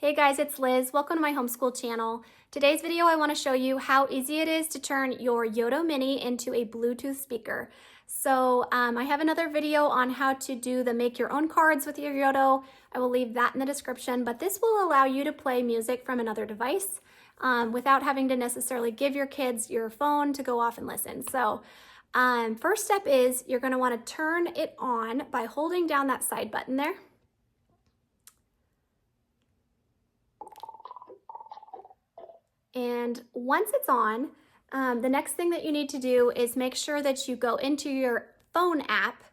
Hey guys, it's Liz. Welcome to my homeschool channel. Today's video I want to show you how easy it is to turn your Yoto Mini into a Bluetooth speaker. So I have another video on how to do the make your own cards with your Yoto. I will leave that in the description, but this will allow you to play music from another device without having to necessarily give your kids your phone to go off and listen. So first step is you're going to want to turn it on by holding down that side button there. And once it's on, the next thing that you need to do is make sure that you go into your phone app,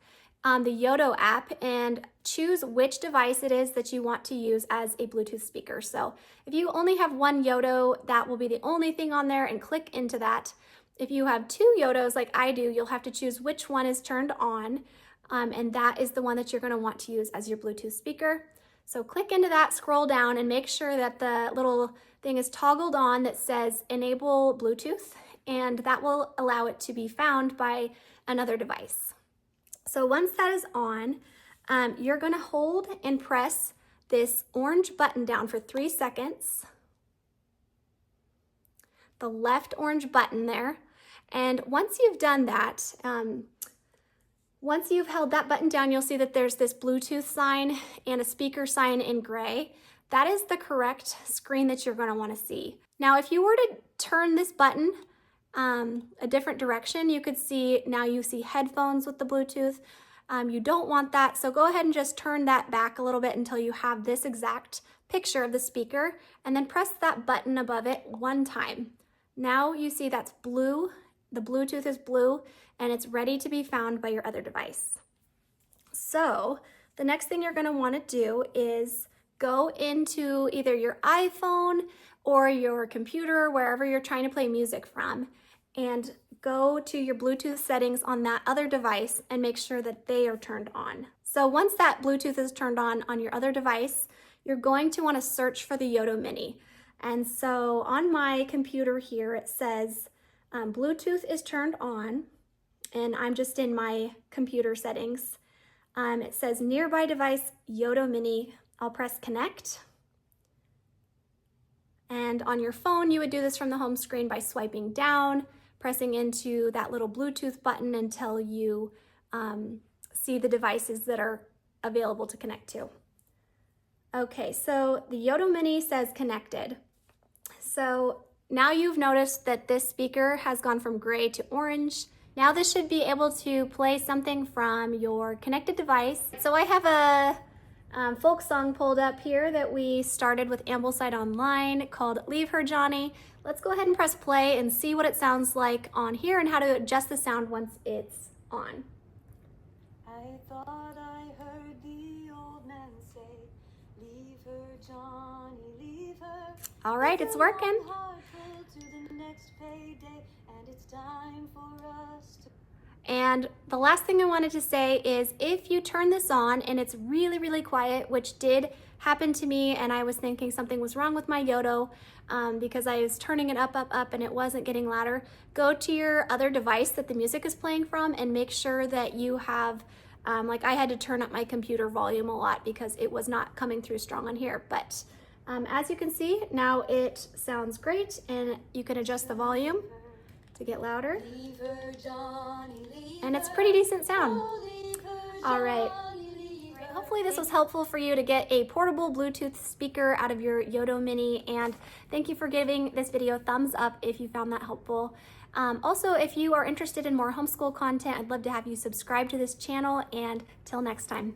the Yoto app, and choose which device it is that you want to use as a Bluetooth speaker. So if you only have one Yoto, that will be the only thing on there, and click into that. If you have two Yotos like I do, you'll have to choose which one is turned on, and that is the one that you're going to want to use as your Bluetooth speaker. So click into that, scroll down, and make sure that the little thing is toggled on that says enable Bluetooth, and that will allow it to be found by another device. So once that is on, you're gonna hold and press this orange button down for 3 seconds, the left orange button there. And once you've done that, once you've held that button down, you'll see that there's this Bluetooth sign and a speaker sign in gray. That is the correct screen that you're going to want to see. Now, if you were to turn this button a different direction, you could see now you see headphones with the Bluetooth. You don't want that, so go ahead and just turn that back a little bit until you have this exact picture of the speaker, and then press that button above it one time. Now you see that's blue. The Bluetooth is blue, and it's ready to be found by your other device. So the next thing you're going to want to do is go into either your iPhone or your computer, wherever you're trying to play music from, and go to your Bluetooth settings on that other device and make sure that they are turned on. So once that Bluetooth is turned on your other device, you're going to want to search for the Yoto Mini. And so on my computer here, it says Bluetooth is turned on, and I'm just in my computer settings. It says nearby device Yoto Mini. I'll press connect. And on your phone, you would do this from the home screen by swiping down, pressing into that little Bluetooth button until you see the devices that are available to connect to. Okay, so the Yoto Mini says connected. So now you've noticed that this speaker has gone from gray to orange. Now this should be able to play something from your connected device. So I have a folk song pulled up here that we started with Ambleside Online called Leave Her Johnny. Let's go ahead and press play and see what it sounds like on here and how to adjust the sound once it's on. I thought I heard the old man say, leave her Johnny, leave her. All right, it's working. And the last thing I wanted to say is if you turn this on and it's really, really quiet, which did happen to me, and I was thinking something was wrong with my Yoto because I was turning it up, and it wasn't getting louder, go to your other device that the music is playing from and make sure that you have, like I had to turn up my computer volume a lot because it was not coming through strong on here. But as you can see, now it sounds great, and you can adjust the volume to get louder. And it's pretty decent sound. All right. Hopefully this was helpful for you to get a portable Bluetooth speaker out of your Yoto Mini, and thank you for giving this video a thumbs up if you found that helpful. Also, if you are interested in more homeschool content, I'd love to have you subscribe to this channel, and till next time.